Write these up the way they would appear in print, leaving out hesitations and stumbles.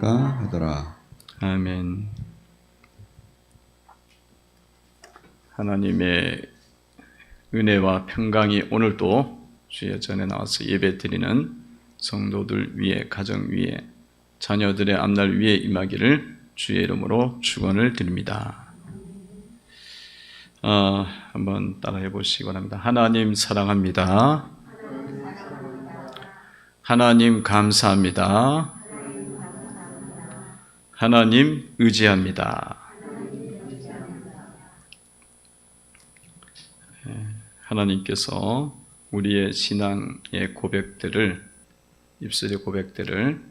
하더라. 아멘. 하나님의 은혜와 평강이 오늘도 주의 전에 나와서 예배드리는 성도들 위에, 가정 위에, 자녀들의 앞날 위에 임하기를 주의 이름으로 축원을 드립니다. 한번 따라해 보시기 바랍니다. 하나님 사랑합니다. 하나님 감사합니다. 하나님 의지합니다. 하나님께서 우리의 신앙의 고백들을, 입술의 고백들을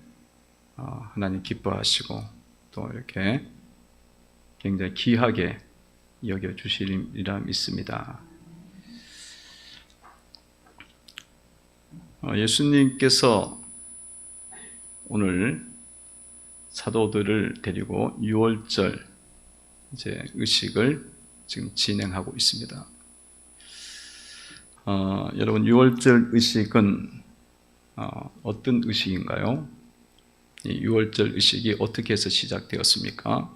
하나님 기뻐하시고 또 이렇게 굉장히 귀하게 여겨주시리라 믿습니다. 예수님께서 오늘 사도들을 데리고 6월절 의식을 지금 진행하고 있습니다. 여러분, 6월절 의식은 어떤 의식인가요? 이 6월절 의식이 어떻게 해서 시작되었습니까?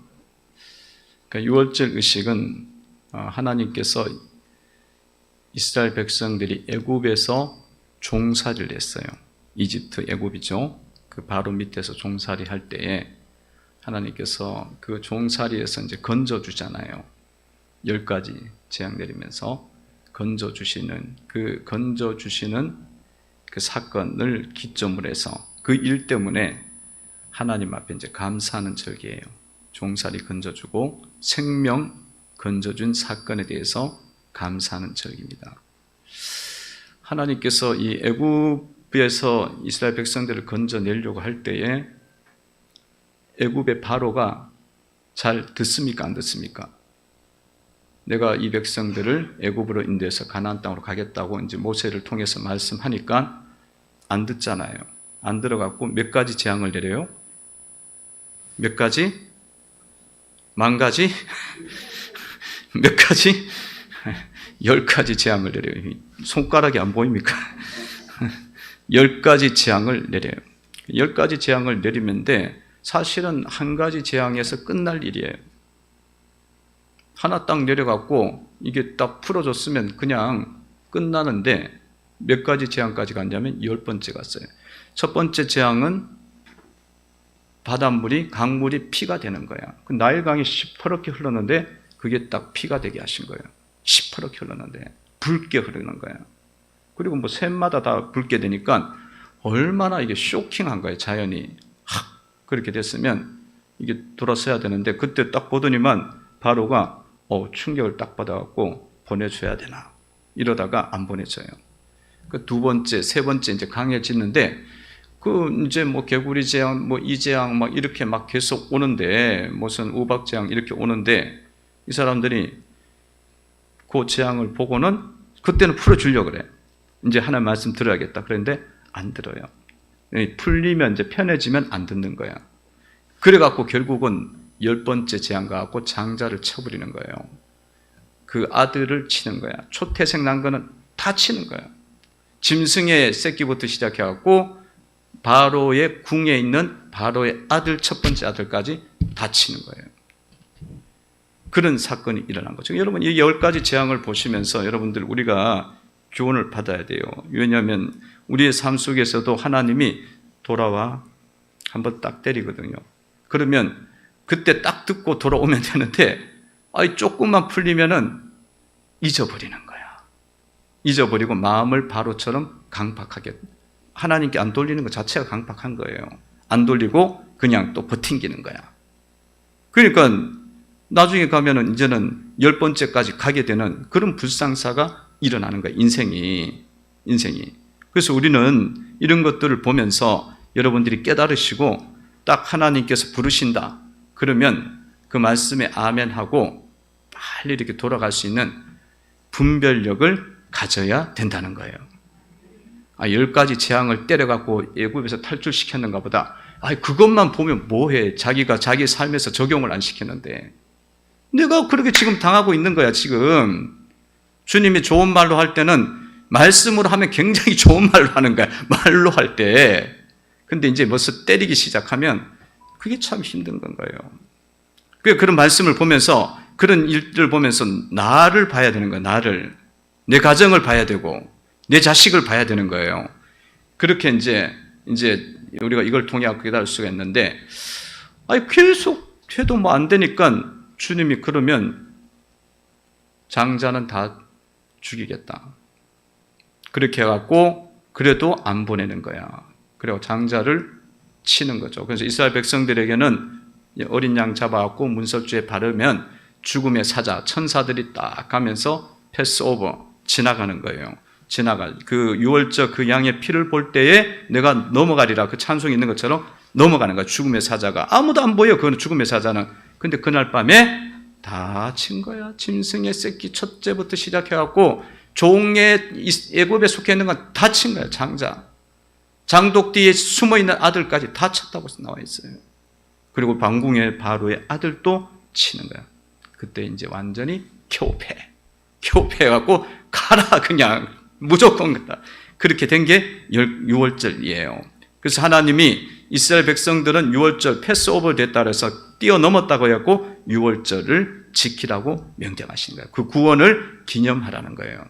그러니까 6월절 의식은 하나님께서 이스라엘 백성들이 애굽에서 종살이를 했어요. 이집트, 애굽이죠. 그 바로 밑에서 종살이 할 때에 하나님께서 그 종살이에서 이제 건져주잖아요. 10가지 재앙 내리면서 건져주시는 그 사건을 기점으로 해서 그 일 때문에 하나님 앞에 이제 감사하는 절기예요. 종살이 건져주고 생명 건져준 사건에 대해서 감사하는 절기입니다. 하나님께서 이 애굽에서 이스라엘 백성들을 건져내려고 할 때에 애굽의 바로가 잘 듣습니까? 안 듣습니까? 내가 이 백성들을 애굽으로 인도해서 가나안 땅으로 가겠다고 이제 모세를 통해서 말씀하니까 안 듣잖아요. 안 들어갖고 몇 가지 재앙을 내려요? 몇 가지? 만 가지? 몇 가지? 10가지 재앙을 내려요. 손가락이 안 보입니까? 10가지 재앙을 내려요. 10가지 재앙을 내리는데 사실은 한 가지 재앙에서 끝날 일이에요. 하나 딱 내려갖고 이게 딱 풀어줬으면 그냥 끝나는데 몇 가지 재앙까지 갔냐면 10번째 갔어요. 첫 번째 재앙은 바닷물이, 강물이 피가 되는 거야. 그 나일강이 시퍼렇게 흘렀는데 그게 딱 피가 되게 하신 거예요. 시퍼렇게 흘렀는데 붉게 흐르는 거야. 그리고 뭐 샘마다 다 붉게 되니까 얼마나 이게 쇼킹한 거예요. 자연이 그렇게 됐으면 이게 돌아서야 되는데 그때 딱 보더니만 바로가 충격을 딱 받아갖고 보내줘야 되나 이러다가 안 보내줘요. 그 두 번째, 세 번째 이제 강해지는데 그 이제 뭐 개구리 재앙, 뭐 이 재앙 막 이렇게 막 계속 오는데 무슨 우박 재앙 이렇게 오는데 이 사람들이 그 재앙을 보고는 그때는 풀어주려고 그래. 이제 하나님 말씀 들어야겠다. 그런데 안 들어요. 풀리면 이제 편해지면 안 듣는 거야. 그래갖고 결국은 10번째 재앙 가갖고 장자를 쳐버리는 거예요. 그 아들을 치는 거야. 초태생 난 거는 다 치는 거야. 짐승의 새끼부터 시작해갖고 바로의 궁에 있는 바로의 아들, 첫 번째 아들까지 다 치는 거예요. 그런 사건이 일어난 거죠. 여러분, 이 10가지 재앙을 보시면서 여러분들 우리가 교훈을 받아야 돼요. 왜냐하면 우리의 삶 속에서도 하나님이 돌아와 한번 딱 때리거든요. 그러면 그때 딱 듣고 돌아오면 되는데 조금만 풀리면은 잊어버리는 거야. 잊어버리고 마음을 바로처럼 강박하게 하나님께 안 돌리는 것 자체가 강박한 거예요. 안 돌리고 그냥 또 버팅기는 거야. 그러니까 나중에 가면은 이제는 10번째까지 가게 되는 그런 불상사가 일어나는 거예요. 인생이. 그래서 우리는 이런 것들을 보면서 여러분들이 깨달으시고 딱 하나님께서 부르신다. 그러면 그 말씀에 아멘하고 빨리 이렇게 돌아갈 수 있는 분별력을 가져야 된다는 거예요. 10가지 재앙을 때려갖고 애굽에서 탈출시켰는가 보다. 그것만 보면 뭐해. 자기가 자기 삶에서 적용을 안 시키는데. 내가 그렇게 지금 당하고 있는 거야, 지금. 주님이 좋은 말로 할 때는 말씀으로 하면 굉장히 좋은 말로 하는 거야. 말로 할 때. 근데 이제 벌써 때리기 시작하면 그게 참 힘든 건 거예요. 그런 말씀을 보면서, 그런 일들을 보면서 나를 봐야 되는 거예요. 나를. 내 가정을 봐야 되고 내 자식을 봐야 되는 거예요. 그렇게 이제 우리가 이걸 통해 깨달을 수가 있는데, 계속 해도 뭐 안 되니까 주님이 그러면 장자는 다 죽이겠다. 그렇게 해갖고 그래도 안 보내는 거야. 그리고 장자를 치는 거죠. 그래서 이스라엘 백성들에게는 어린 양 잡아갖고 문설주에 바르면 죽음의 사자, 천사들이 딱 가면서 패스오버, 지나가는 거예요. 그 유월절 그 양의 피를 볼 때에 내가 넘어가리라, 그 찬송이 있는 것처럼 넘어가는 거야. 죽음의 사자가 아무도 안 보여. 그건 죽음의 사자는. 근데 그날 밤에 다 친 거야. 짐승의 새끼 첫째부터 시작해갖고 종의 애굽에 속해 있는 건 다 친 거야. 장독 뒤에 숨어 있는 아들까지 다 쳤다고 나와 있어요. 그리고 방궁의 바로의 아들도 치는 거야. 그때 이제 완전히 교패해갖고 가라, 그냥 무조건 가라. 그렇게 된 게 유월절이에요. 그래서 하나님이 이스라엘 백성들은 유월절 패스오버 됐다 그래서 뛰어넘었다고 해갖고 유월절을 지키라고 명령하신 거예요. 그 구원을 기념하라는 거예요.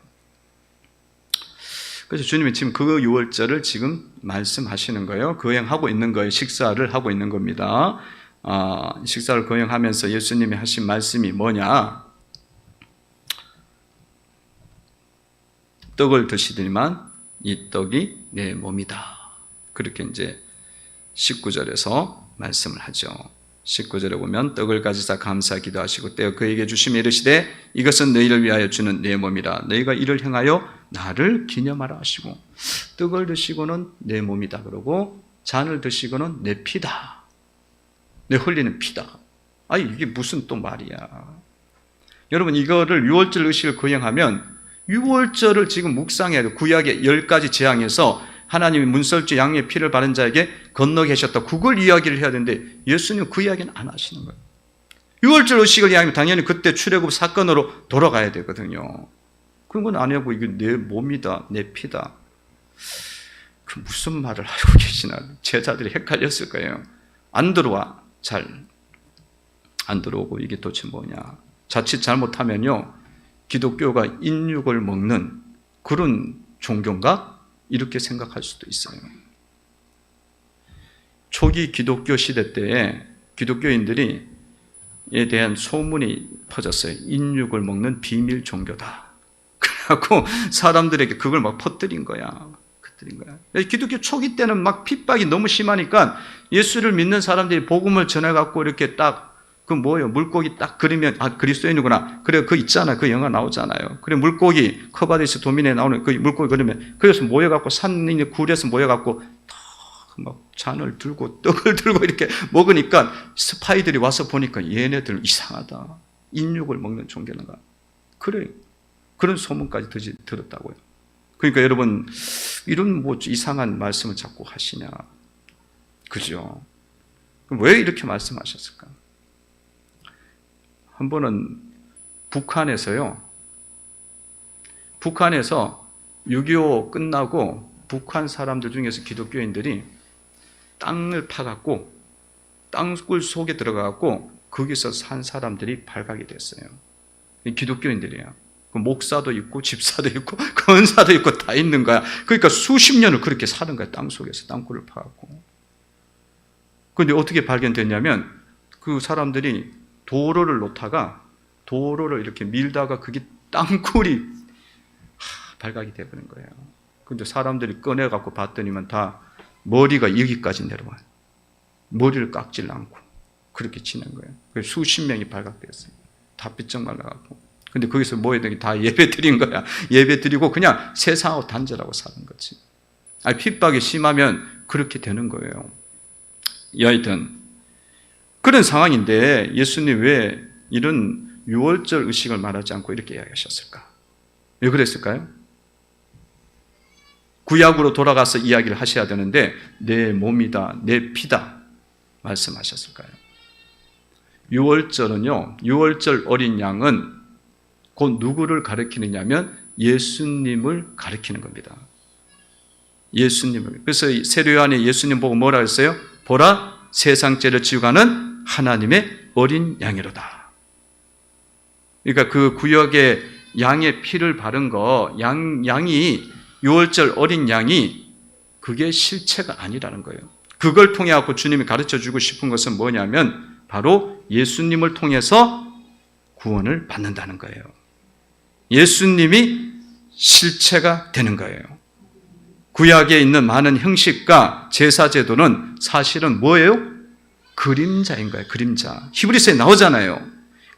그래서 주님이 지금 그 유월절을 지금 말씀하시는 거예요. 거행하고 있는 거예요. 식사를 하고 있는 겁니다. 식사를 거행하면서 예수님이 하신 말씀이 뭐냐? 떡을 드시더니만 이 떡이 내 몸이다. 그렇게 이제 19절에서 말씀을 하죠. 19절에 보면 떡을 가지사 감사 기도하시고 떼어 그에게 주시며 이르시되 이것은 너희를 위하여 주는 내 몸이라. 너희가 이를 행하여 나를 기념하라 하시고, 떡을 드시고는 내 몸이다 그러고 잔을 드시고는 내 피다. 내 흘리는 피다. 이게 무슨 또 말이야. 여러분, 이거를 유월절 의식을 거행하면 유월절을 지금 묵상해야 돼요. 구약의 10가지 재앙에서 하나님이 문설주 양의 피를 바른 자에게 건너게 하셨다. 그걸 이야기를 해야 되는데 예수님은 그 이야기는 안 하시는 거예요. 유월절 의식을 이야기하면 당연히 그때 출애굽 사건으로 돌아가야 되거든요. 그런 건 안 하고 이게 내 몸이다, 내 피다. 그 무슨 말을 하고 계시나. 제자들이 헷갈렸을 거예요. 안 들어와. 잘 안 들어오고 이게 도대체 뭐냐. 자칫 잘못하면요, 기독교가 인육을 먹는 그런 종교인가? 이렇게 생각할 수도 있어요. 초기 기독교 시대 때에 기독교인들이 에 대한 소문이 퍼졌어요. 인육을 먹는 비밀 종교다. 그래갖고 사람들에게 그걸 막 퍼뜨린 거야. 기독교 초기 때는 막 핍박이 너무 심하니까 예수를 믿는 사람들이 복음을 전해갖고 이렇게 딱 그 뭐예요? 물고기 딱 그리면 그리스도인이구나. 그래, 그 있잖아요. 그 영화 나오잖아요. 그래, 물고기 커바디스 도민에 나오는 그 물고기 그러면 그래서 모여갖고 산이 굴에서 모여갖고 막 잔을 들고 떡을 들고 이렇게 먹으니까 스파이들이 와서 보니까 얘네들 이상하다. 인육을 먹는 종교인가. 그래, 그런 소문까지 들었다고요. 그러니까 여러분, 이런 뭐 이상한 말씀을 자꾸 하시냐. 그죠? 그럼 왜 이렇게 말씀하셨을까? 한 번은 북한에서 6.25 끝나고 북한 사람들 중에서 기독교인들이 땅을 파갖고 땅굴 속에 들어가갖고 거기서 산 사람들이 발각이 됐어요. 기독교인들이에요. 목사도 있고 집사도 있고 건사도 있고 다 있는 거야. 그러니까 수십 년을 그렇게 사는 거야. 땅 속에서 땅굴을 파갖고. 그런데 어떻게 발견됐냐면 그 사람들이 도로를 놓다가 도로를 이렇게 밀다가 그게 땅굴이 발각이 돼버린 거예요. 근데 사람들이 꺼내갖고 봤더니만 다 머리가 여기까지 내려와요. 머리를 깎질 않고 그렇게 치는 거예요. 그래서 수십 명이 발각됐어요. 다 삐쩍 말라갖고. 근데 거기서 뭐해야 다 예배 드린 거야. 예배 드리고 그냥 세상하고 단절하고 사는 거지. 핍박이 심하면 그렇게 되는 거예요. 여하튼 그런 상황인데 예수님 왜 이런 유월절 의식을 말하지 않고 이렇게 이야기하셨을까? 왜 그랬을까요? 구약으로 돌아가서 이야기를 하셔야 되는데 내 몸이다, 내 피다 말씀하셨을까요? 유월절은요, 유월절 어린 양은 곧 누구를 가리키느냐면 예수님을 가리키는 겁니다. 예수님을. 그래서 세례요한이 예수님 보고 뭐라 했어요? 보라, 세상 죄를 지고 가는 하나님의 어린 양이로다. 그러니까 그 구역에 양의 피를 바른 거, 양이 유월절 어린 양이 그게 실체가 아니라는 거예요. 그걸 통해 갖고 주님이 가르쳐 주고 싶은 것은 뭐냐면 바로 예수님을 통해서 구원을 받는다는 거예요. 예수님이 실체가 되는 거예요. 구약에 있는 많은 형식과 제사제도는 사실은 뭐예요? 그림자인 거예요. 그림자. 히브리서에 나오잖아요.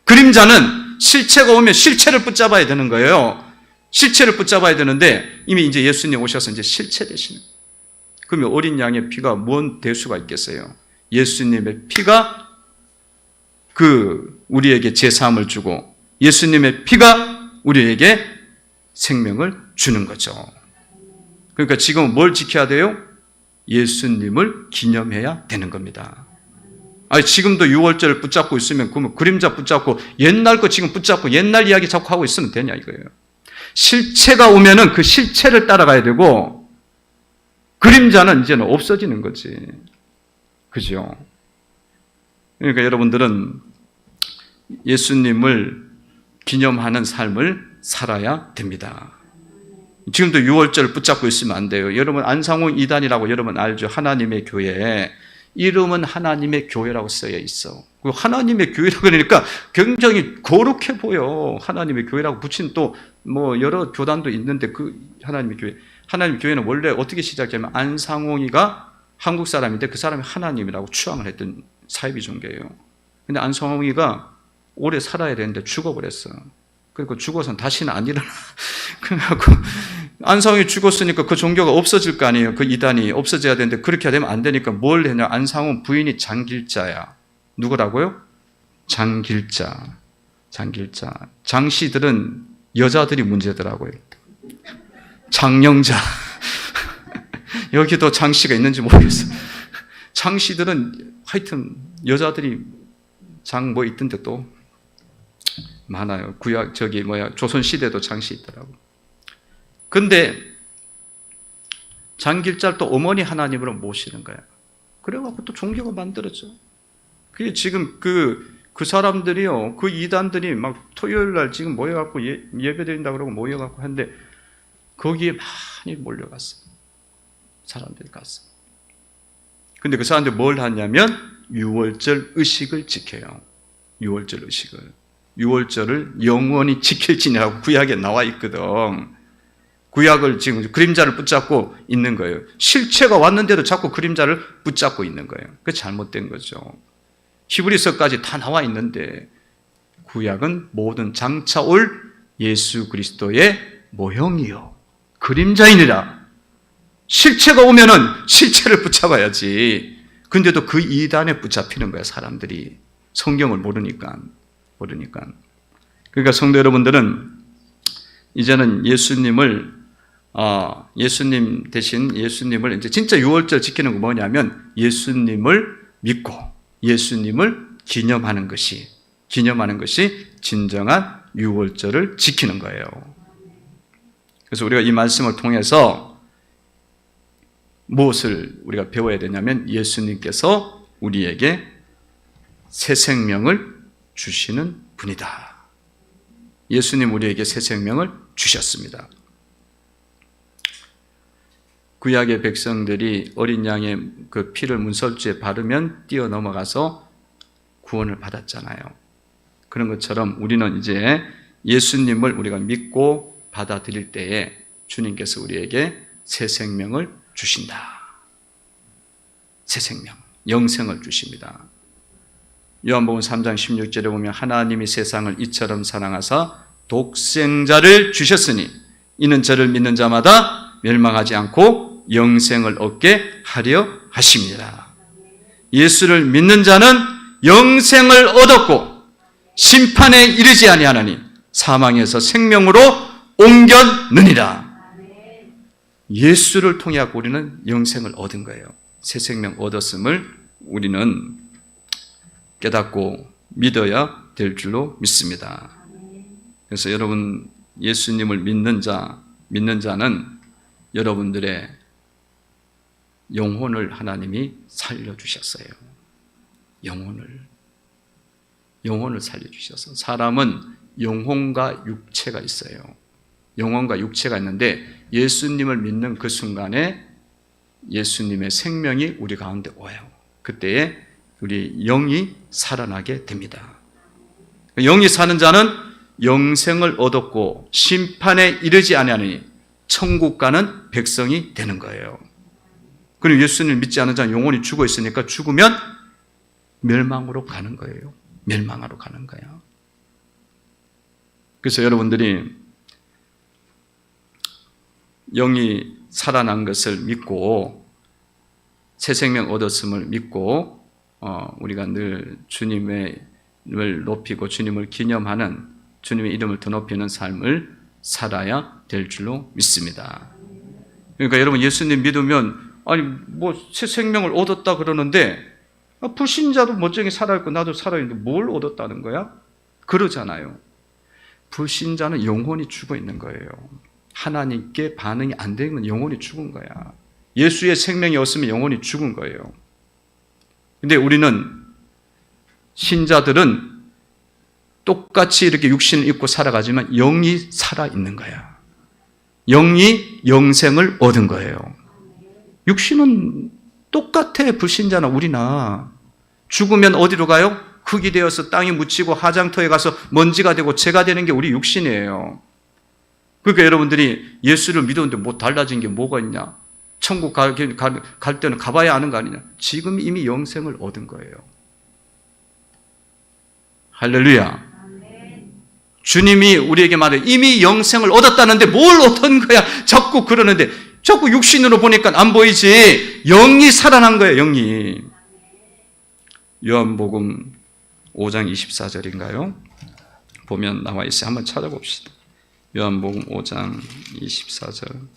그림자는 실체가 오면 실체를 붙잡아야 되는 거예요. 실체를 붙잡아야 되는데 이미 이제 예수님 오셔서 이제 실체 되시는 거예요. 그러면 어린 양의 피가 뭔 대수가 있겠어요? 예수님의 피가 우리에게 제사함을 주고 예수님의 피가 우리에게 생명을 주는 거죠. 그러니까 지금 뭘 지켜야 돼요? 예수님을 기념해야 되는 겁니다. 아니, 지금도 유월절을 붙잡고 있으면 그러면 그림자 붙잡고 옛날 거 지금 붙잡고 옛날 이야기 자꾸 하고 있으면 되냐 이거예요. 실체가 오면은 그 실체를 따라가야 되고 그림자는 이제는 없어지는 거지. 그죠? 그러니까 여러분들은 예수님을 기념하는 삶을 살아야 됩니다. 지금도 유월절 붙잡고 있으면 안 돼요. 여러분 안상홍 이단이라고 여러분 알죠? 하나님의 교회. 이름은 하나님의 교회라고 쓰여 있어. 하나님의 교회라고 그러니까 굉장히 거룩해 보여. 하나님의 교회라고 붙인 또 뭐 여러 교단도 있는데 그 하나님의 교회. 하나님의 교회는 원래 어떻게 시작하면 안상홍이가 한국 사람인데 그 사람이 하나님이라고 추앙을 했던 사이비 종교예요. 근데 안상홍이가 오래 살아야 되는데 죽어버렸어. 그리고 죽어서는 다시는 안 일어나. 그래갖고 안상홍이 죽었으니까 그 종교가 없어질 거 아니에요. 그 이단이 없어져야 되는데 그렇게 되면 안 되니까 뭘 했냐. 안상홍 부인이 장길자야. 누구라고요? 장길자. 장씨들은 여자들이 문제더라고요. 장영자. 여기도 장씨가 있는지 모르겠어. 장씨들은 하여튼 여자들이 장 뭐 있던데 또 많아요. 구약 조선시대도 장씨 있더라고. 근데 장길자를 또 어머니 하나님으로 모시는 거야. 그래갖고 또 종교가 만들어져. 그게 지금 그 사람들이요, 그 이단들이 막 토요일 날 지금 모여갖고 예배 드린다 그러고 모여갖고 하는데 거기에 많이 몰려갔어. 사람들이 갔어. 근데 그 사람들이 뭘 하냐면 유월절 의식을 지켜요. 유월절 의식을. 유월절을 영원히 지킬지니라고 구약에 나와 있거든. 구약을 지금 그림자를 붙잡고 있는 거예요. 실체가 왔는데도 자꾸 그림자를 붙잡고 있는 거예요. 그게 잘못된 거죠. 히브리서까지 다 나와 있는데 구약은 모든 장차 올 예수 그리스도의 모형이요 그림자이니라. 실체가 오면은 실체를 붙잡아야지. 근데도 그 이단에 붙잡히는 거야, 사람들이. 성경을 모르니까. 그러니까 성도 여러분들은 이제는 예수님 대신 예수님을 이제 진짜 유월절 지키는 거 뭐냐면 예수님을 믿고 예수님을 기념하는 것이 진정한 유월절을 지키는 거예요. 그래서 우리가 이 말씀을 통해서 무엇을 우리가 배워야 되냐면 예수님께서 우리에게 새 생명을 주시는 분이다. 예수님 우리에게 새 생명을 주셨습니다. 구약의 백성들이 어린 양의 그 피를 문설주에 바르면 뛰어넘어가서 구원을 받았잖아요. 그런 것처럼 우리는 이제 예수님을 우리가 믿고 받아들일 때에 주님께서 우리에게 새 생명을 주신다. 새 생명, 영생을 주십니다. 요한복음 3장 16절에 보면 하나님이 세상을 이처럼 사랑하사 독생자를 주셨으니 이는 저를 믿는 자마다 멸망하지 않고 영생을 얻게 하려 하십니다. 예수를 믿는 자는 영생을 얻었고 심판에 이르지 아니하나니 사망에서 생명으로 옮겼느니라. 예수를 통해 우리는 영생을 얻은 거예요. 새 생명 얻었음을 우리는 깨닫고 믿어야 될 줄로 믿습니다. 그래서 여러분 예수님을 믿는 자는 여러분들의 영혼을 하나님이 살려주셨어요. 영혼을 살려주셔서, 사람은 영혼과 육체가 있어요. 영혼과 육체가 있는데 예수님을 믿는 그 순간에 예수님의 생명이 우리 가운데 와요. 그때에 우리 영이 살아나게 됩니다. 영이 사는 자는 영생을 얻었고 심판에 이르지 아니하니 천국 가는 백성이 되는 거예요. 그리고 예수님을 믿지 않은 자는 영혼이 죽어 있으니까 죽으면 멸망으로 가는 거예요. 멸망하러 가는 거야. 그래서 여러분들이 영이 살아난 것을 믿고 새 생명 얻었음을 믿고 우리가 늘 주님을 높이고 주님을 기념하는, 주님의 이름을 더 높이는 삶을 살아야 될 줄로 믿습니다. 그러니까 여러분, 예수님 믿으면 아니 뭐 새 생명을 얻었다 그러는데 불신자도 멀쩡히 살아있고 나도 살아있는데 뭘 얻었다는 거야? 그러잖아요. 불신자는 영혼이 죽어 있는 거예요. 하나님께 반응이 안 되면 영혼이 죽은 거야. 예수의 생명이 없으면 영혼이 죽은 거예요. 근데 우리는, 신자들은 똑같이 이렇게 육신을 입고 살아가지만 영이 살아있는 거야. 영이 영생을 얻은 거예요. 육신은 똑같아. 불신자나 우리나. 죽으면 어디로 가요? 흙이 되어서 땅에 묻히고 하장터에 가서 먼지가 되고 재가 되는 게 우리 육신이에요. 그러니까 여러분들이 예수를 믿었는데 뭐 달라진 게 뭐가 있냐? 천국 갈 때는 가봐야 하는 거 아니냐? 지금 이미 영생을 얻은 거예요. 할렐루야. 주님이 우리에게 말해 이미 영생을 얻었다는데 뭘 얻은 거야? 자꾸 그러는데 자꾸 육신으로 보니까 안 보이지. 영이 살아난 거예요. 영이. 요한복음 5장 24절인가요? 보면 나와 있어요. 한번 찾아봅시다. 요한복음 5장 24절.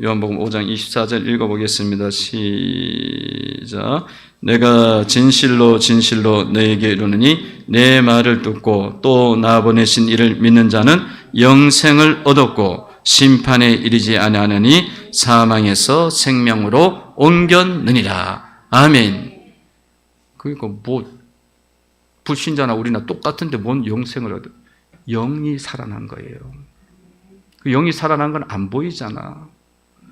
요한복음 5장 24절 읽어보겠습니다. 시작. 내가 진실로 진실로 너에게 이르노니 내 말을 듣고 또 나 보내신 이를 믿는 자는 영생을 얻었고 심판에 이르지 아니하느니 사망에서 생명으로 옮겼느니라. 아멘. 그러니까 뭐 불신자나 우리나 똑같은데 뭔 영생을 얻어? 영이 살아난 거예요. 그 영이 살아난 건 안 보이잖아.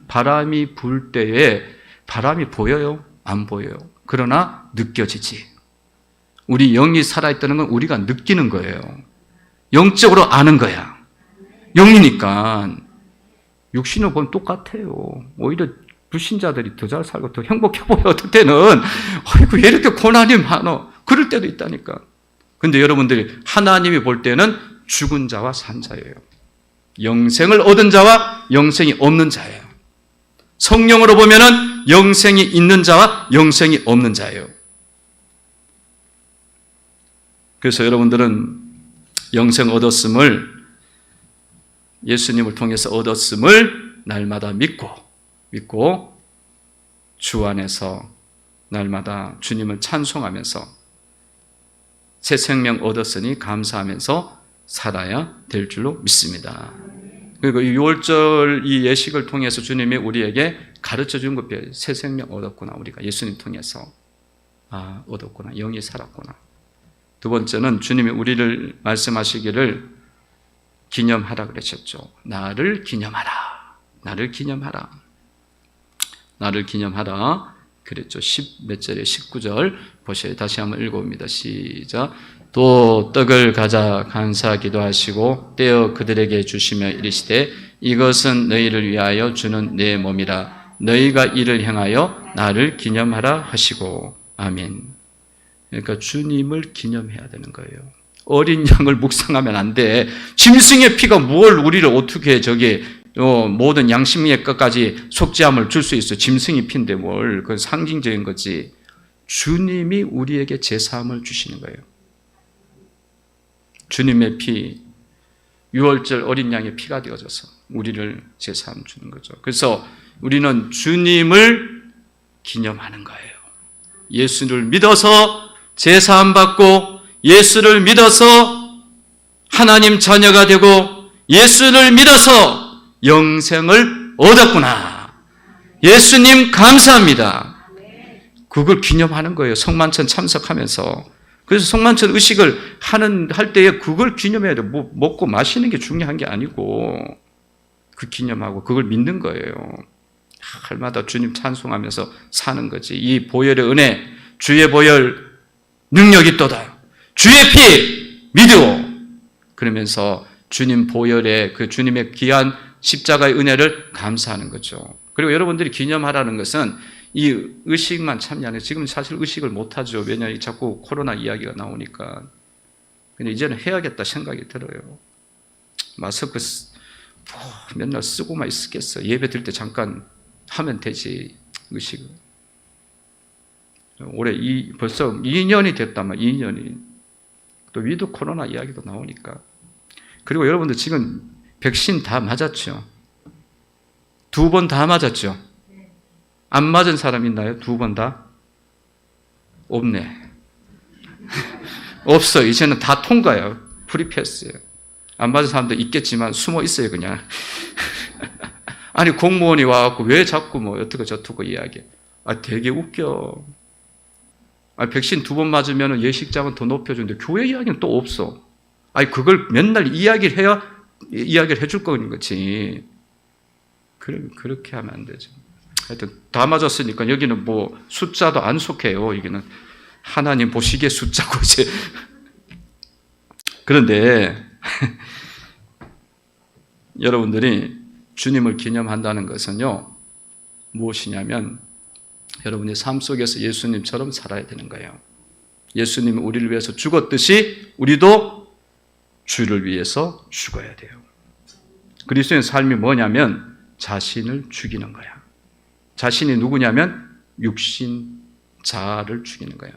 바람이 불 때에 바람이 보여요? 안 보여요? 그러나 느껴지지. 우리 영이 살아있다는 건 우리가 느끼는 거예요. 영적으로 아는 거야. 영이니까. 육신을 보면 똑같아요. 오히려 불신자들이 더 잘 살고 더 행복해 보여. 어떨 때는 아이고 왜 이렇게 고난이 많어. 그럴 때도 있다니까. 근데 여러분들이 하나님이 볼 때는 죽은 자와 산 자예요. 영생을 얻은 자와 영생이 없는 자예요. 성령으로 보면은 영생이 있는 자와 영생이 없는 자예요. 그래서 여러분들은 영생 얻었음을, 예수님을 통해서 얻었음을 날마다 믿고 주 안에서 날마다 주님을 찬송하면서 새 생명 얻었으니 감사하면서 살아야 될 줄로 믿습니다. 그리고 이 6월절 이 예식을 통해서 주님이 우리에게 가르쳐 준 것이에요. 새 생명 얻었구나. 우리가 예수님 통해서 얻었구나. 영이 살았구나. 두 번째는 주님이 우리를 말씀하시기를 기념하라 그러셨죠. 나를 기념하라. 나를 기념하라. 나를 기념하라. 그랬죠. 10몇 절에 19절 보셔요. 다시 한번 읽어봅니다. 시작. 또 떡을 가져 감사하기도 하시고 떼어 그들에게 주시며 이르시되 이것은 너희를 위하여 주는 내 몸이라. 너희가 이를 행하여 나를 기념하라 하시고. 아멘. 그러니까 주님을 기념해야 되는 거예요. 어린 양을 묵상하면 안 돼. 짐승의 피가 뭘 우리를 어떻게 모든 양심의 것까지 속죄함을 줄 수 있어. 짐승의 피인데 뭘. 그건 상징적인 거지. 주님이 우리에게 제사함을 주시는 거예요. 주님의 피, 6월절 어린 양의 피가 되어져서 우리를 제사함 주는 거죠. 그래서 우리는 주님을 기념하는 거예요. 예수를 믿어서 제사함 받고 예수를 믿어서 하나님 자녀가 되고 예수를 믿어서 영생을 얻었구나. 예수님 감사합니다. 그걸 기념하는 거예요. 성만찬 참석하면서. 그래서 성만찬 의식을 할 때에 그걸 기념해야 돼요. 뭐 먹고 마시는 게 중요한 게 아니고 그 기념하고 그걸 믿는 거예요. 할마다 주님 찬송하면서 사는 거지. 이 보혈의 은혜, 주의 보혈 능력이 있도다. 주의 피 믿으오. 그러면서 주님 보혈의 그 주님의 귀한 십자가의 은혜를 감사하는 거죠. 그리고 여러분들이 기념하라는 것은 이 의식만 참여하는, 지금 사실 의식을 못하죠. 왜냐하면 자꾸 코로나 이야기가 나오니까. 근데 이제는 해야겠다 생각이 들어요. 마스크 맨날 쓰고만 있겠어. 예배 드릴 때 잠깐 하면 되지, 의식을. 올해 벌써 2년이 됐단 말이야, 2년이. 또 위드 코로나 이야기도 나오니까. 그리고 여러분들 지금 백신 다 맞았죠? 2번 다 맞았죠? 안 맞은 사람 있나요? 2번 다? 없네. 없어. 이제는 다 통과예요. 프리패스예요. 안 맞은 사람도 있겠지만 숨어 있어요, 그냥. 아니, 공무원이 와갖고 왜 자꾸 뭐 어떻고 저떻고 이야기해. 되게 웃겨. 백신 2번 맞으면 예식장은 더 높여주는데 교회 이야기는 또 없어. 그걸 맨날 이야기를 해야 이야기를 해줄 거는 거지. 그렇게 하면 안 되죠. 하여튼 다 맞았으니까 여기는 뭐 숫자도 안 속해요. 여기는 하나님 보시기에 숫자고 이제. 그런데 여러분들이 주님을 기념한다는 것은요, 무엇이냐면 여러분의 삶 속에서 예수님처럼 살아야 되는 거예요. 예수님이 우리를 위해서 죽었듯이 우리도 주를 위해서 죽어야 돼요. 그리스도의 삶이 뭐냐면 자신을 죽이는 거야. 자신이 누구냐면 육신 자아를 죽이는 거예요.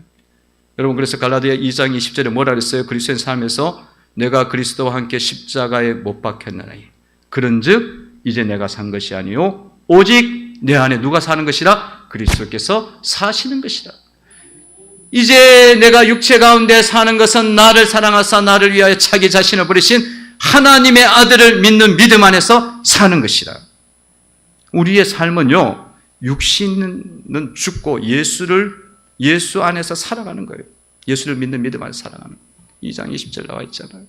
여러분, 그래서 갈라디아 2장 20절에 뭐라 그랬어요? 그리스도의 삶에서 내가 그리스도와 함께 십자가에 못 박혔나니 그런즉 이제 내가 산 것이 아니요 오직 내 안에 누가 사는 것이라? 그리스도께서 사시는 것이다. 이제 내가 육체 가운데 사는 것은 나를 사랑하사 나를 위하여 자기 자신을 버리신 하나님의 아들을 믿는 믿음 안에서 사는 것이다. 우리의 삶은요, 육신은 죽고 예수 안에서 살아가는 거예요. 예수를 믿는 믿음 안에서 살아가는 거예요. 2장 20절 나와 있잖아요.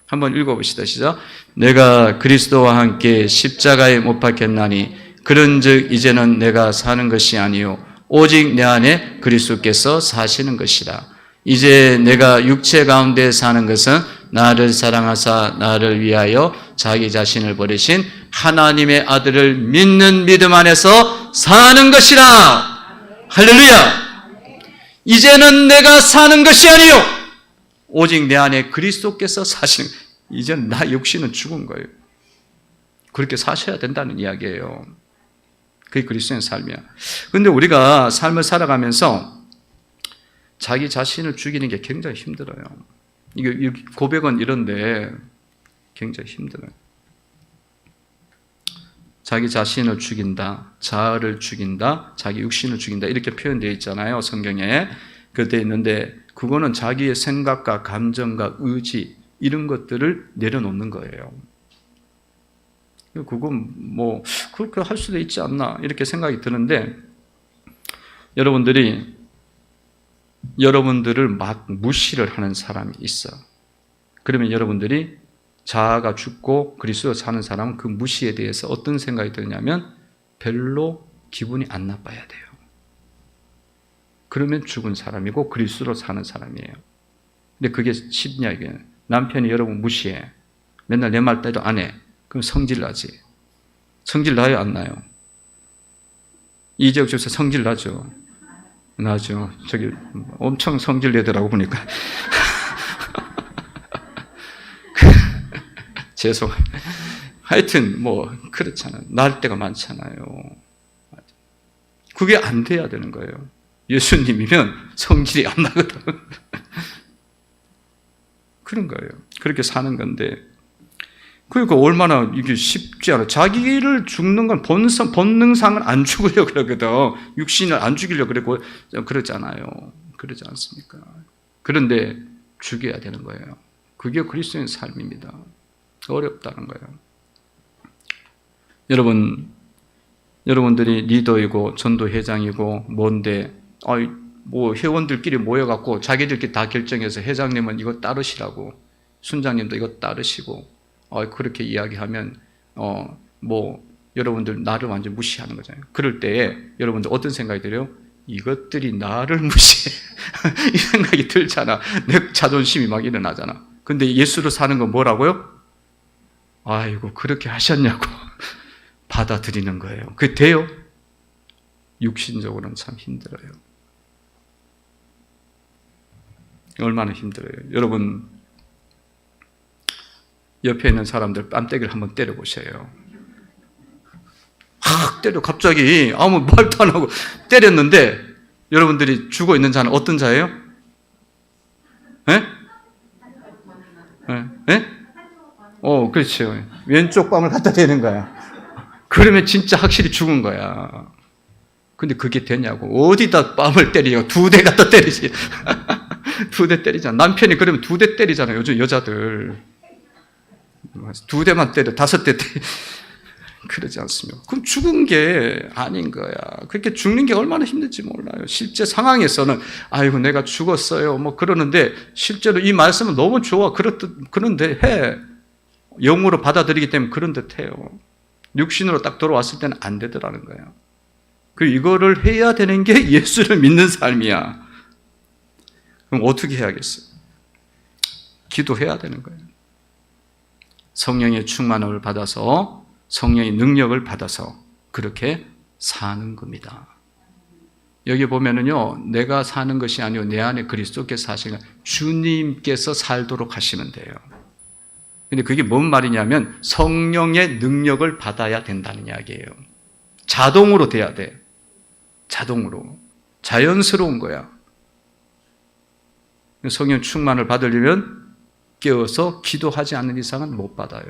한번 읽어봅시다. 시작. 내가 그리스도와 함께 십자가에 못 박혔나니 그런즉 이제는 내가 사는 것이 아니요 오직 내 안에 그리스도께서 사시는 것이라. 이제 내가 육체 가운데 사는 것은 나를 사랑하사 나를 위하여 자기 자신을 버리신 하나님의 아들을 믿는 믿음 안에서 사는 것이라. 할렐루야. 이제는 내가 사는 것이 아니요 오직 내 안에 그리스도께서 사시는. 이제는 나 육신은 죽은 거예요. 그렇게 사셔야 된다는 이야기예요. 그게 그리스도의 삶이야. 그런데 우리가 삶을 살아가면서 자기 자신을 죽이는 게 굉장히 힘들어요. 이게 고백은 이런데 굉장히 힘들어요. 자기 자신을 죽인다, 자아를 죽인다, 자기 육신을 죽인다 이렇게 표현되어 있잖아요, 성경에. 그렇게 있는데 그거는 자기의 생각과 감정과 의지 이런 것들을 내려놓는 거예요. 그건 뭐 그렇게 할 수도 있지 않나 이렇게 생각이 드는데, 여러분들을 막 무시를 하는 사람이 있어. 그러면 여러분들이 자아가 죽고 그리스도 사는 사람은 그 무시에 대해서 어떤 생각이 드냐면 별로 기분이 안 나빠야 돼요. 그러면 죽은 사람이고 그리스도로 사는 사람이에요. 근데 그게 쉽냐 이게. 남편이 여러분 무시해. 맨날 내 말 때도 안 해. 그럼 성질 나지. 성질 나요, 안 나요? 이재욱 집사 성질 나죠? 나죠. 저기 엄청 성질 내더라고 보니까. 죄송합니다. 하여튼 뭐 그렇잖아요. 날 때가 많잖아요. 그게 안 돼야 되는 거예요. 예수님이면 성질이 안 나거든. 그런 거예요. 그렇게 사는 건데, 그러니까 얼마나 이게 쉽지 않아. 자기를 죽는 건 본능상은 안 죽으려고 그러거든. 육신을 안 죽이려고 그러고 그러잖아요. 그러지 않습니까? 그런데 죽여야 되는 거예요. 그게 그리스도의 삶입니다. 어렵다는 거예요. 여러분, 여러분들이 리더이고 전도회장이고 뭔데 뭐 회원들끼리 모여갖고 자기들끼리 다 결정해서 회장님은 이거 따르시라고, 순장님도 이거 따르시고 그렇게 이야기하면 뭐 여러분들 나를 완전 무시하는 거잖아요. 그럴 때에 여러분들 어떤 생각이 들어요? 이것들이 나를 무시해. 이 생각이 들잖아. 내 자존심이 막 일어나잖아. 근데 예수로 사는 건 뭐라고요? 아이고 그렇게 하셨냐고 받아들이는 거예요. 그게 돼요? 육신적으로는 참 힘들어요. 얼마나 힘들어요. 여러분 옆에 있는 사람들 뺨때기를 한번 때려보세요. 때려 갑자기 아무 말도 안 하고 때렸는데 여러분들이 죽어 있는 자는 어떤 자예요? 예? 예? 그렇죠. 왼쪽 뺨을 갖다 대는 거야. 그러면 진짜 확실히 죽은 거야. 근데 그게 되냐고. 어디다 뺨을 때리냐고. 2대 갖다 때리지. 2대 때리잖아. 남편이 그러면 2대 때리잖아요. 요즘 여자들. 2대만 때려. 5대 때려. 그러지 않습니까? 그럼 죽은 게 아닌 거야. 그렇게 죽는 게 얼마나 힘든지 몰라요. 실제 상황에서는 아이고 내가 죽었어요 뭐 그러는데 실제로 이 말씀은 너무 좋아. 그런데 해. 영으로 받아들이기 때문에 그런 듯 해요. 육신으로 딱 돌아왔을 때는 안 되더라는 거예요. 그리고 이거를 해야 되는 게 예수를 믿는 삶이야. 그럼 어떻게 해야겠어요? 기도해야 되는 거예요. 성령의 충만함을 받아서, 성령의 능력을 받아서 그렇게 사는 겁니다. 여기 보면은요, 내가 사는 것이 아니고 내 안에 그리스도께서 사시는 주님께서 살도록 하시면 돼요. 근데 그게 뭔 말이냐면 성령의 능력을 받아야 된다는 이야기예요. 자동으로 돼야 돼. 자동으로. 자연스러운 거야. 성령 충만을 받으려면 깨어서 기도하지 않는 이상은 못 받아요.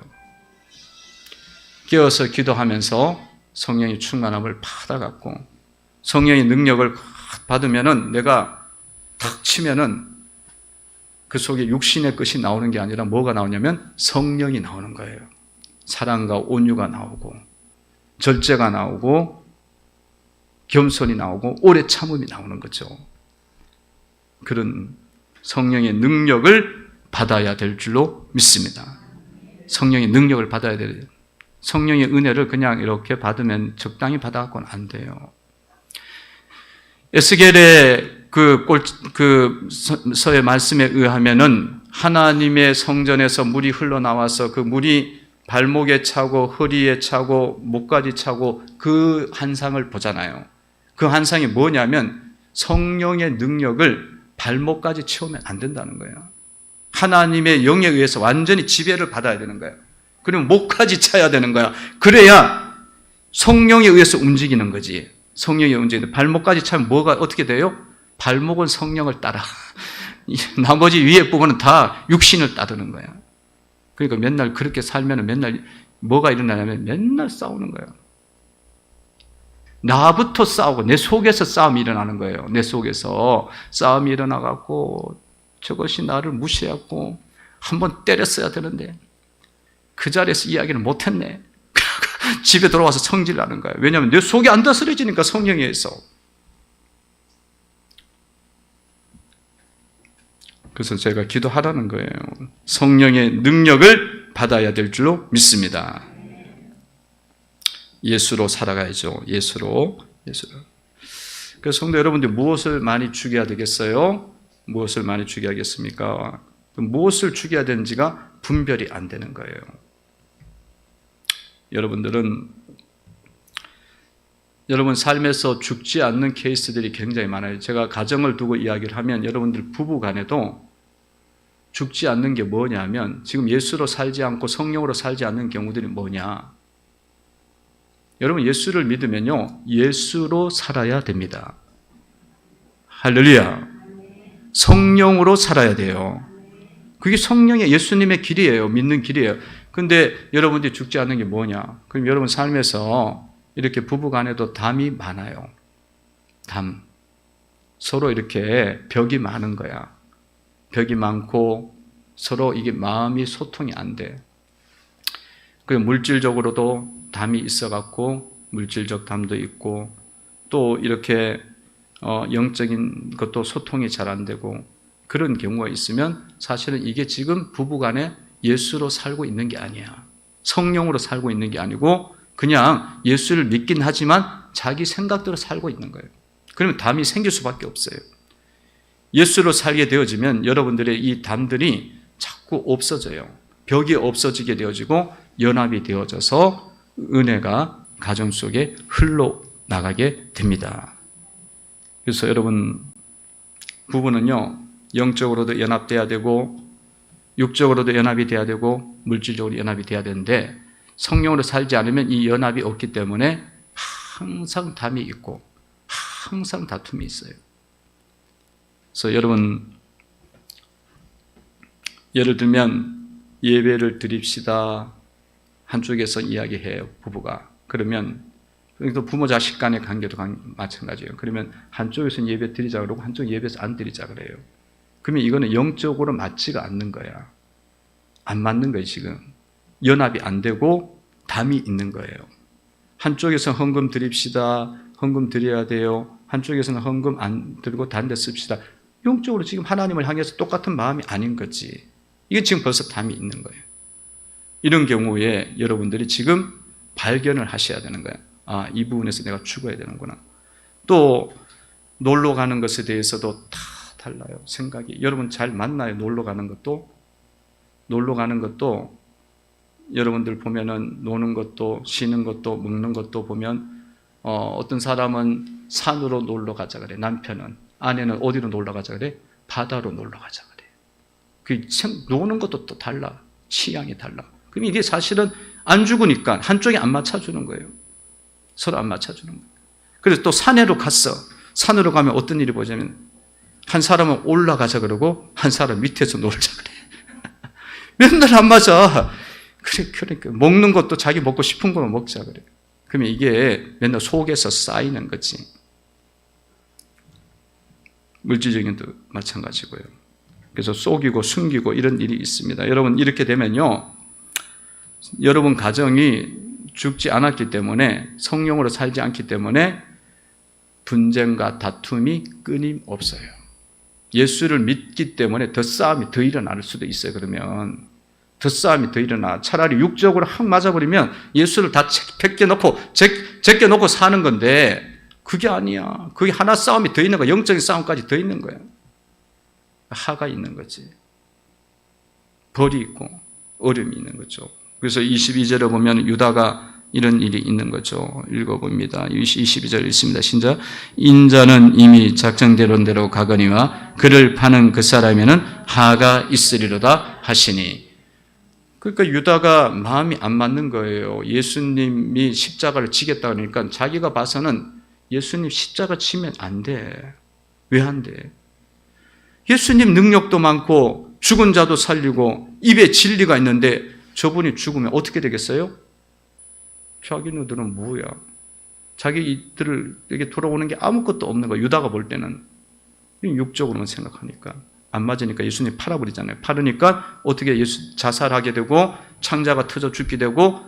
깨어서 기도하면서 성령의 충만함을 받아갖고 성령의 능력을 받으면은 내가 닥치면은 그 속에 육신의 것이 나오는 게 아니라 뭐가 나오냐면 성령이 나오는 거예요. 사랑과 온유가 나오고 절제가 나오고 겸손이 나오고 오래 참음이 나오는 거죠. 그런 성령의 능력을 받아야 될 줄로 믿습니다. 성령의 능력을 받아야 돼요. 성령의 은혜를 그냥 이렇게 받으면 적당히 받아갖고는 안 돼요. 에스겔의 서의 말씀에 의하면은 하나님의 성전에서 물이 흘러나와서 그 물이 발목에 차고 허리에 차고 목까지 차고 그 환상을 보잖아요. 그 환상이 뭐냐면 성령의 능력을 발목까지 채우면 안 된다는 거예요. 하나님의 영에 의해서 완전히 지배를 받아야 되는 거예요. 그러면 목까지 차야 되는 거야. 그래야 성령에 의해서 움직이는 거지. 성령이 움직이는데 발목까지 차면 뭐가 어떻게 돼요? 발목은 성령을 따라. 나머지 위에 부분은 다 육신을 따르는 거야. 그러니까 맨날 그렇게 살면 맨날 뭐가 일어나냐면 맨날 싸우는 거야. 나부터 싸우고 내 속에서 싸움이 일어나는 거예요. 내 속에서 싸움이 일어나갖고 저것이 나를 무시하고 한번 때렸어야 되는데 그 자리에서 이야기를 못했네. 집에 돌아와서 성질나는 거예요. 왜냐하면 내 속이 안 다스려지니까 성령에 의해서. 그래서 제가 기도하라는 거예요. 성령의 능력을 받아야 될 줄로 믿습니다. 예수로 살아가야죠. 예수로. 그래서 성도 여러분들 무엇을 많이 죽여야 되겠어요? 무엇을 많이 죽여야겠습니까? 무엇을 죽여야 되는지가 분별이 안 되는 거예요. 여러분들은 여러분 삶에서 죽지 않는 케이스들이 굉장히 많아요. 제가 가정을 두고 이야기를 하면 여러분들 부부 간에도 죽지 않는 게 뭐냐면 지금 예수로 살지 않고 성령으로 살지 않는 경우들이 뭐냐. 여러분 예수를 믿으면요. 예수로 살아야 됩니다. 할렐루야. 성령으로 살아야 돼요. 그게 성령의 예수님의 길이에요. 믿는 길이에요. 근데 여러분들이 죽지 않는 게 뭐냐? 그럼 여러분 삶에서 이렇게 부부 간에도 담이 많아요. 담. 서로 이렇게 벽이 많은 거야. 벽이 많고 서로 이게 마음이 소통이 안 돼. 그리고 물질적으로도 담이 있어갖고 물질적 담도 있고 또 이렇게 영적인 것도 소통이 잘 안 되고 그런 경우가 있으면 사실은 이게 지금 부부간에 예수로 살고 있는 게 아니야. 성령으로 살고 있는 게 아니고 그냥 예수를 믿긴 하지만 자기 생각대로 살고 있는 거예요. 그러면 담이 생길 수밖에 없어요. 예수로 살게 되어지면 여러분들의 이 담들이 자꾸 없어져요. 벽이 없어지게 되어지고 연합이 되어져서 은혜가 가정 속에 흘러나가게 됩니다. 그래서 여러분, 부부는요, 영적으로도 연합돼야 되고 육적으로도 연합이 돼야 되고 물질적으로 연합이 돼야 되는데 성령으로 살지 않으면 이 연합이 없기 때문에 항상 담이 있고 항상 다툼이 있어요. 그래서 여러분, 예를 들면 예배를 드립시다. 한쪽에서 이야기해요, 부부가. 그러면 또 부모 자식 간의 관계도 마찬가지예요. 그러면 한쪽에서는 예배 드리자 그러고 한쪽 예배에서 안 드리자 그래요. 그러면 이거는 영적으로 맞지가 않는 거야. 안 맞는 거예요, 지금. 연합이 안 되고 담이 있는 거예요. 한쪽에서 헌금 드립시다. 헌금 드려야 돼요. 한쪽에서는 헌금 안 들고 다른 데 씁시다. 영적으로 지금 하나님을 향해서 똑같은 마음이 아닌 거지. 이게 지금 벌써 담이 있는 거예요. 이런 경우에 여러분들이 지금 발견을 하셔야 되는 거예요. 아, 이 부분에서 내가 죽어야 되는구나. 또 놀러 가는 것에 대해서도 다 달라요. 생각이. 여러분 잘 맞나요? 놀러 가는 것도 여러분들 보면은 노는 것도 쉬는 것도 먹는 것도 보면 어떤 사람은 산으로 놀러 가자 그래. 남편은. 아내는 어디로 놀러 가자 그래? 바다로 놀러 가자 그래. 노는 것도 또 달라. 취향이 달라. 그럼 이게 사실은 안 죽으니까 한쪽이 안 맞춰주는 거예요. 서로 안 맞춰주는 거예요. 그래서 또 산으로 갔어. 산으로 가면 어떤 일이 보자면 한 사람은 올라가자 그러고 한 사람은 밑에서 놀자 그래. 맨날 안 맞아. 그러니까 먹는 것도 자기 먹고 싶은 거만 먹자 그래. 그러면 이게 맨날 속에서 쌓이는 거지. 물질적인 것도 마찬가지고요. 그래서 속이고 숨기고 이런 일이 있습니다. 여러분 이렇게 되면요, 여러분 가정이 죽지 않았기 때문에 성령으로 살지 않기 때문에 분쟁과 다툼이 끊임없어요. 예수를 믿기 때문에 더 싸움이 더 일어날 수도 있어요. 그러면 더 싸움이 더 일어나. 차라리 육적으로 확 맞아버리면 예수를 다 제껴놓고 사는 건데 그게 아니야. 그게 하나 싸움이 더 있는 거야. 영적인 싸움까지 더 있는 거야. 하가 있는 거지. 벌이 있고 어려움이 있는 거죠. 그래서 22절에 보면 유다가 이런 일이 있는 거죠. 읽어봅니다. 22절 읽습니다. 신자. 인자는 이미 작정대로 가거니와 그를 파는 그 사람에는 하가 있으리로다 하시니. 그러니까 유다가 마음이 안 맞는 거예요. 예수님이 십자가를 지겠다 그러니까 자기가 봐서는 예수님 십자가 치면 안 돼. 왜 안 돼? 예수님 능력도 많고 죽은 자도 살리고 입에 진리가 있는데 저분이 죽으면 어떻게 되겠어요? 자기네들은 뭐야? 자기들에게 돌아오는 게 아무것도 없는 거야. 유다가 볼 때는. 육적으로만 생각하니까. 안 맞으니까 예수님 팔아버리잖아요. 팔으니까 어떻게 예수 자살하게 되고 창자가 터져 죽게 되고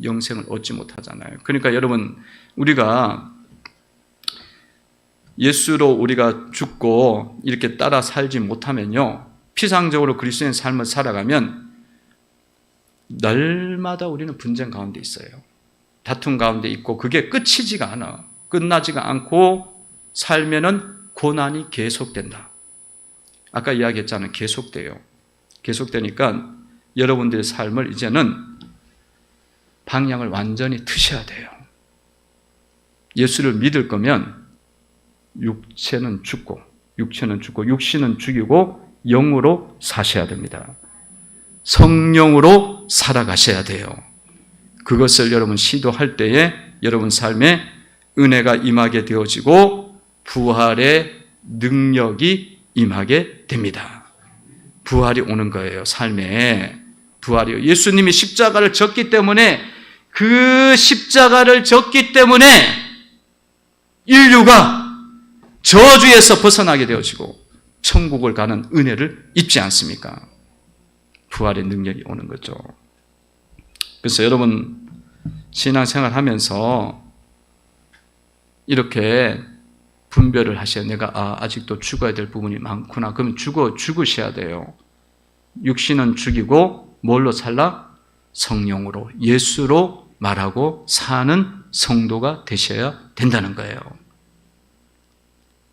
영생을 얻지 못하잖아요. 그러니까 여러분, 우리가 예수로 우리가 죽고 이렇게 따라 살지 못하면요, 피상적으로 그리스도인 삶을 살아가면 날마다 우리는 분쟁 가운데 있어요. 다툼 가운데 있고 그게 끝이지가 않아. 끝나지가 않고 살면은 고난이 계속된다. 아까 이야기했잖아요. 계속돼요. 계속되니까 여러분들의 삶을 이제는 방향을 완전히 트셔야 돼요. 예수를 믿을 거면 육신은 죽고 육신은 죽이고 영으로 사셔야 됩니다. 성령으로 살아가셔야 돼요. 그것을 여러분 시도할 때에 여러분 삶에 은혜가 임하게 되어지고 부활의 능력이 임하게 됩니다. 부활이 오는 거예요. 삶에 부활이요. 예수님이 십자가를 졌기 때문에 그 십자가를 졌기 때문에 인류가 저주에서 벗어나게 되어지고 천국을 가는 은혜를 입지 않습니까? 부활의 능력이 오는 거죠. 그래서 여러분 신앙생활 하면서 이렇게 분별을 하셔야 내가 아직도 죽어야 될 부분이 많구나. 그러면 죽으셔야 돼요. 육신은 죽이고 뭘로 살라? 성령으로, 예수로 말하고 사는 성도가 되셔야 된다는 거예요.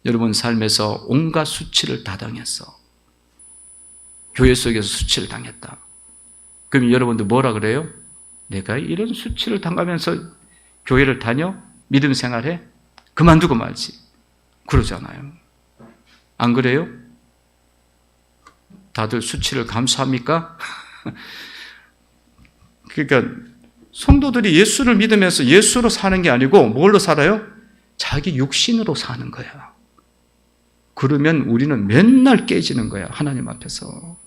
여러분 삶에서 온갖 수치를 다 당했어. 교회 속에서 수치를 당했다. 그럼 여러분들 뭐라 그래요? 내가 이런 수치를 당하면서 교회를 다녀? 믿음 생활해? 그만두고 말지. 그러잖아요. 안 그래요? 다들 수치를 감수합니까? 그러니까 성도들이 예수를 믿으면서 예수로 사는 게 아니고 뭘로 살아요? 자기 육신으로 사는 거야. 그러면 우리는 맨날 깨지는 거야. 하나님 앞에서.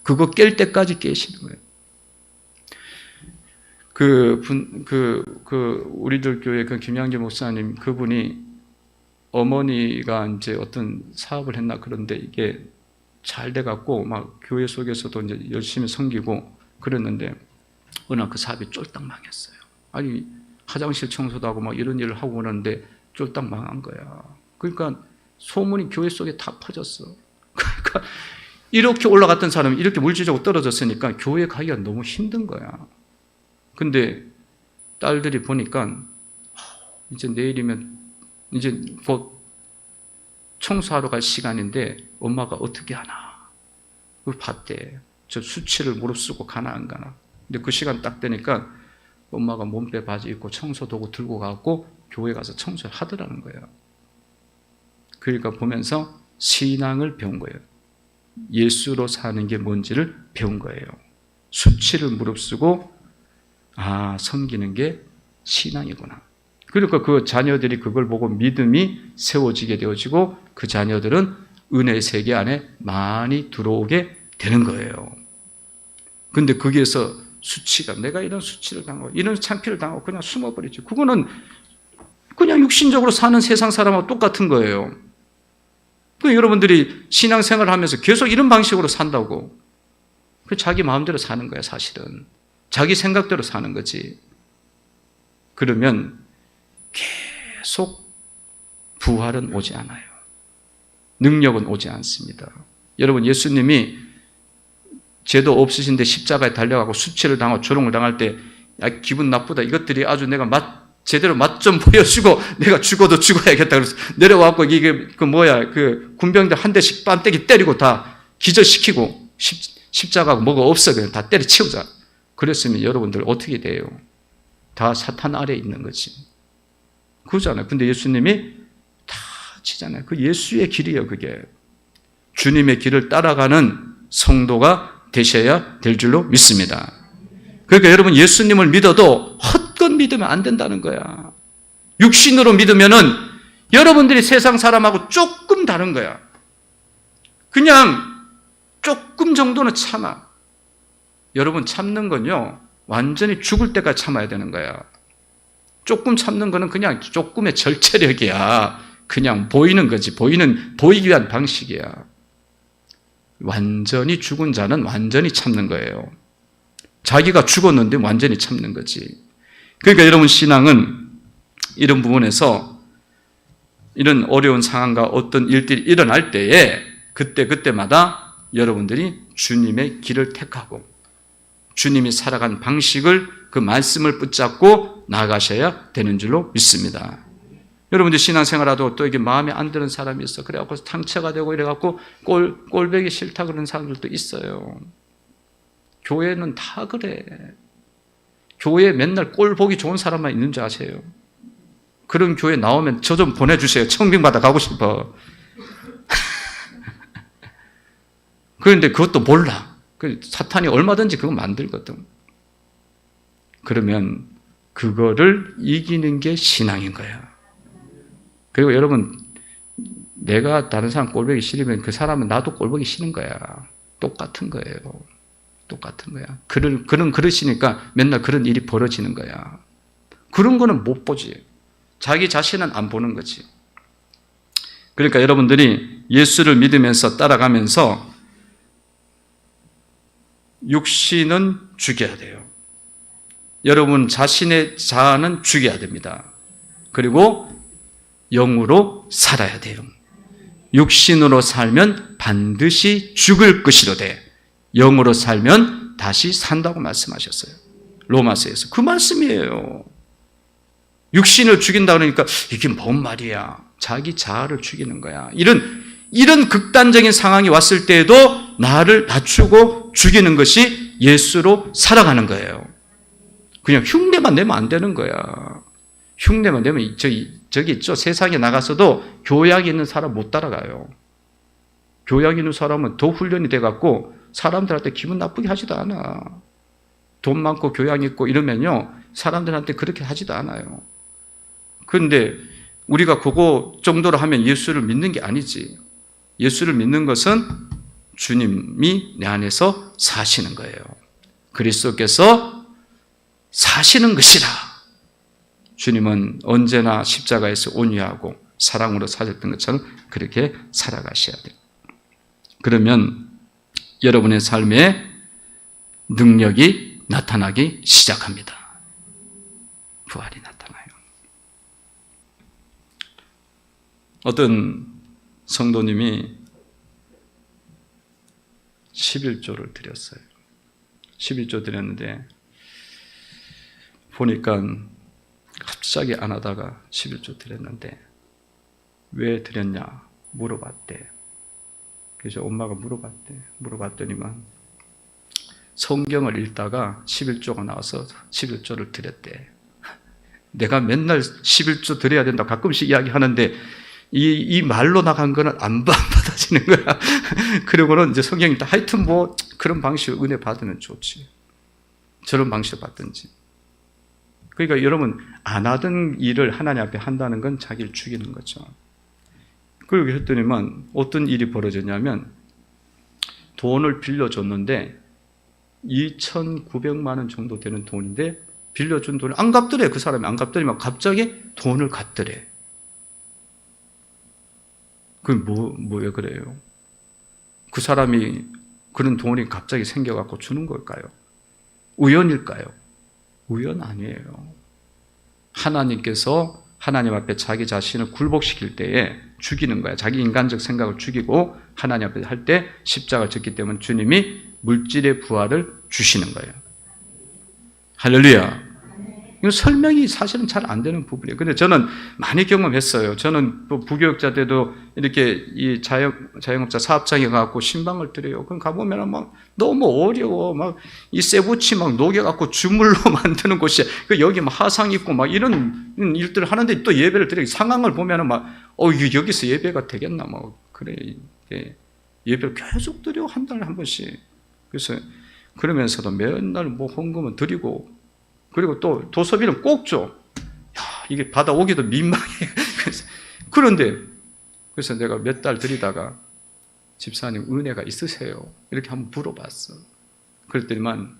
그거 깰 때까지 깨시는 거예요. 우리들 교회 김양재 목사님, 그분이 어머니가 이제 어떤 사업을 했나 그런데 이게 잘 돼갖고 막 교회 속에서도 이제 열심히 섬기고 그랬는데 어느 날 그 사업이 쫄딱 망했어요. 아니, 화장실 청소도 하고 막 이런 일을 하고 그러는데 쫄딱 망한 거야. 그러니까 소문이 교회 속에 다 퍼졌어. 그러니까 이렇게 올라갔던 사람이 이렇게 물질적으로 떨어졌으니까 교회 가기가 너무 힘든 거야. 근데 딸들이 보니까 이제 내일이면 이제 곧 청소하러 갈 시간인데 엄마가 어떻게 하나. 그걸 봤대. 저 수치를 무릅쓰고 가나 안 가나. 근데 그 시간 딱 되니까 엄마가 몸빼 바지 입고 청소도구 들고 가고 교회 가서 청소를 하더라는 거예요. 그러니까 보면서 신앙을 배운 거예요. 예수로 사는 게 뭔지를 배운 거예요. 수치를 무릅쓰고 섬기는 게 신앙이구나. 그러니까 그 자녀들이 그걸 보고 믿음이 세워지게 되어지고 그 자녀들은 은혜의 세계 안에 많이 들어오게 되는 거예요. 근데 거기에서 수치가, 내가 이런 수치를 당하고 이런 창피를 당하고 그냥 숨어버리지. 그거는 그냥 육신적으로 사는 세상 사람하고 똑같은 거예요. 여러분들이 신앙생활을 하면서 계속 이런 방식으로 산다고. 자기 마음대로 사는 거야, 사실은. 자기 생각대로 사는 거지. 그러면 계속 부활은 오지 않아요. 능력은 오지 않습니다. 여러분, 예수님이 죄도 없으신데 십자가에 달려가고 수치를 당하고 조롱을 당할 때 기분 나쁘다. 이것들이 아주 내가 제대로 맛 좀 보여주고 내가 죽어도 죽어야겠다. 그래서 내려와갖고 이게 군병들 한 대씩 빤때기 때리고 다 기절시키고 십자가하고 뭐가 없어. 그냥 다 때려치우자. 그랬으면 여러분들 어떻게 돼요? 다 사탄 아래에 있는 거지. 그거잖아요. 근데 예수님이 다 치잖아요. 그 예수의 길이에요, 그게. 주님의 길을 따라가는 성도가 되셔야 될 줄로 믿습니다. 그러니까 여러분, 예수님을 믿어도 헛것 믿으면 안 된다는 거야. 육신으로 믿으면은 여러분들이 세상 사람하고 조금 다른 거야. 그냥 조금 정도는 참아. 여러분, 참는 건요, 완전히 죽을 때까지 참아야 되는 거야. 조금 참는 거는 그냥 조금의 절제력이야. 그냥 보이는 거지. 보이기 위한 방식이야. 완전히 죽은 자는 완전히 참는 거예요. 자기가 죽었는데 완전히 참는 거지. 그러니까 여러분, 신앙은 이런 부분에서 이런 어려운 상황과 어떤 일들이 일어날 때에 그때마다 여러분들이 주님의 길을 택하고 주님이 살아간 방식을, 그 말씀을 붙잡고 나가셔야 되는 줄로 믿습니다. 여러분들 신앙생활하도 또 이게 마음에 안 드는 사람이 있어. 그래갖고 상처가 되고 이래갖고 꼴보기 싫다 그러는 사람들도 있어요. 교회는 다 그래. 교회에 맨날 꼴 보기 좋은 사람만 있는 줄 아세요? 그런 교회 나오면 저 좀 보내주세요. 청빙받아 가고 싶어. 그런데 그것도 몰라. 사탄이 얼마든지 그거 만들거든. 그러면 그거를 이기는 게 신앙인 거야. 그리고 여러분, 내가 다른 사람 꼴보기 싫으면 그 사람은 나도 꼴보기 싫은 거야. 똑같은 거예요. 똑같은 거야. 그러시니까 맨날 그런 일이 벌어지는 거야. 그런 거는 못 보지. 자기 자신은 안 보는 거지. 그러니까 여러분들이 예수를 믿으면서 따라가면서 육신은 죽여야 돼요. 여러분 자신의 자아는 죽여야 됩니다. 그리고 영으로 살아야 돼요. 육신으로 살면 반드시 죽을 것이로되 영으로 살면 다시 산다고 말씀하셨어요. 로마서에서 그 말씀이에요. 육신을 죽인다 그러니까 이게 뭔 말이야. 자기 자아를 죽이는 거야. 이런 극단적인 상황이 왔을 때에도 나를 낮추고 죽이는 것이 예수로 살아가는 거예요. 그냥 흉내만 내면 안 되는 거야. 흉내만 내면 저기 있죠. 세상에 나가서도 교양이 있는 사람 못 따라가요. 교양 있는 사람은 더 훈련이 돼갖고 사람들한테 기분 나쁘게 하지도 않아. 돈 많고 교양 있고 이러면요. 사람들한테 그렇게 하지도 않아요. 그런데 우리가 그거 정도로 하면 예수를 믿는 게 아니지. 예수를 믿는 것은 주님이 내 안에서 사시는 거예요. 그리스도께서 사시는 것이라. 주님은 언제나 십자가에서 온유하고 사랑으로 사셨던 것처럼 그렇게 살아가셔야 돼요. 그러면 여러분의 삶에 능력이 나타나기 시작합니다. 부활이 나타나요. 어떤 성도님이 11조를 드렸어요. 11조 드렸는데 보니까 갑자기 안 하다가 11조 드렸는데 왜 드렸냐 물어봤대. 그래서 엄마가 물어봤더니만 성경을 읽다가 11조가 나와서 11조를 드렸대. 내가 맨날 11조 드려야 된다고 가끔씩 이야기하는데 이 말로 나간 거는 안 받아지는 거야. 그리고는 이제 성경이 하여튼 뭐 그런 방식으로 은혜 받으면 좋지. 저런 방식으로 받든지. 그러니까 여러분 안 하던 일을 하나님 앞에 한다는 건 자기를 죽이는 거죠. 그러고 했더니만 어떤 일이 벌어졌냐면 돈을 빌려줬는데 2,900만 원 정도 되는 돈인데 빌려준 돈을 안 갚더래. 그 사람이 안 갚더니만 갑자기 돈을 갚더래. 그게 왜 그래요? 그 사람이 그런 돈이 갑자기 생겨갖고 주는 걸까요? 우연일까요? 우연 아니에요. 하나님께서 하나님 앞에 자기 자신을 굴복시킬 때에 죽이는 거야. 자기 인간적 생각을 죽이고 하나님 앞에 할 때 십자가를 졌기 때문에 주님이 물질의 부활을 주시는 거예요. 할렐루야. 이거 설명이 사실은 잘 안 되는 부분이에요. 근데 저는 많이 경험했어요. 저는 부교육자 때도 이렇게 이 자영업자 사업장에 가고 신방을 드려요. 그럼 가보면 막 너무 어려워. 막 이 쇠붙이 막 녹여갖고 주물로 만드는 곳이 여기 막 화상 있고 막 이런 일들을 하는데 또 예배를 드려요. 상황을 보면은 막 여기서 예배가 되겠나 뭐 그래. 예배를 계속 드려 한 달에 한 번씩. 그래서 그러면서도 맨날 뭐 헌금은 드리고. 그리고 또 도서비는 꼭 줘. 야, 이게 받아오기도 민망해. 그래서 내가 몇 달 드리다가 집사님 은혜가 있으세요? 이렇게 한번 물어봤어. 그랬더니만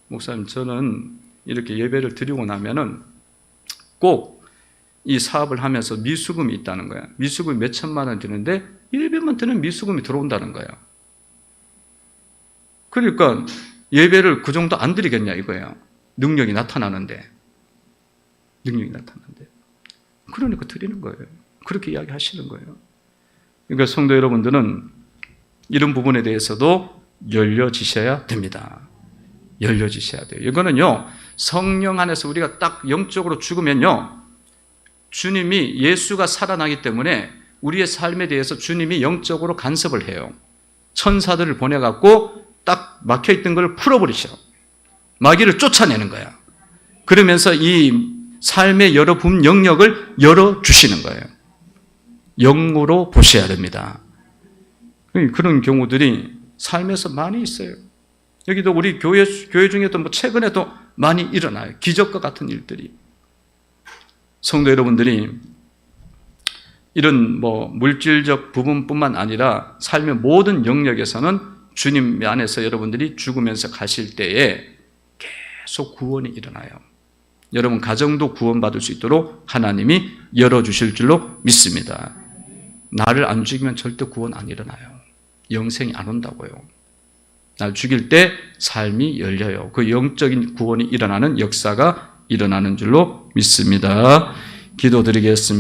목사님 저는 이렇게 예배를 드리고 나면은 꼭 이 사업을 하면서 미수금이 있다는 거야. 미수금이 몇 천만 원 드는데 예배만 드는 미수금이 들어온다는 거야. 그러니까 예배를 그 정도 안 드리겠냐 이거야. 능력이 나타나는데. 그러니까 드리는 거예요. 그렇게 이야기하시는 거예요. 그러니까 성도 여러분들은 이런 부분에 대해서도 열려지셔야 됩니다. 열려지셔야 돼요. 이거는요, 성령 안에서 우리가 딱 영적으로 죽으면요, 주님이 예수가 살아나기 때문에 우리의 삶에 대해서 주님이 영적으로 간섭을 해요. 천사들을 보내갖고 딱 막혀있던 걸 풀어버리셔. 마귀를 쫓아내는 거야. 그러면서 이 삶의 여러 분 영역을 열어주시는 거예요. 영으로 보셔야 됩니다. 그런 경우들이 삶에서 많이 있어요. 여기도 우리 교회 중에도 뭐 최근에도 많이 일어나요. 기적과 같은 일들이. 성도 여러분들이 이런 뭐 물질적 부분뿐만 아니라 삶의 모든 영역에서는 주님 안에서 여러분들이 죽으면서 가실 때에 계속 구원이 일어나요. 여러분 가정도 구원받을 수 있도록 하나님이 열어주실 줄로 믿습니다. 나를 안 죽이면 절대 구원 안 일어나요. 영생이 안 온다고요. 나 죽일 때 삶이 열려요. 그 영적인 구원이 일어나는 역사가 일어나는 줄로 믿습니다. 기도드리겠습니다.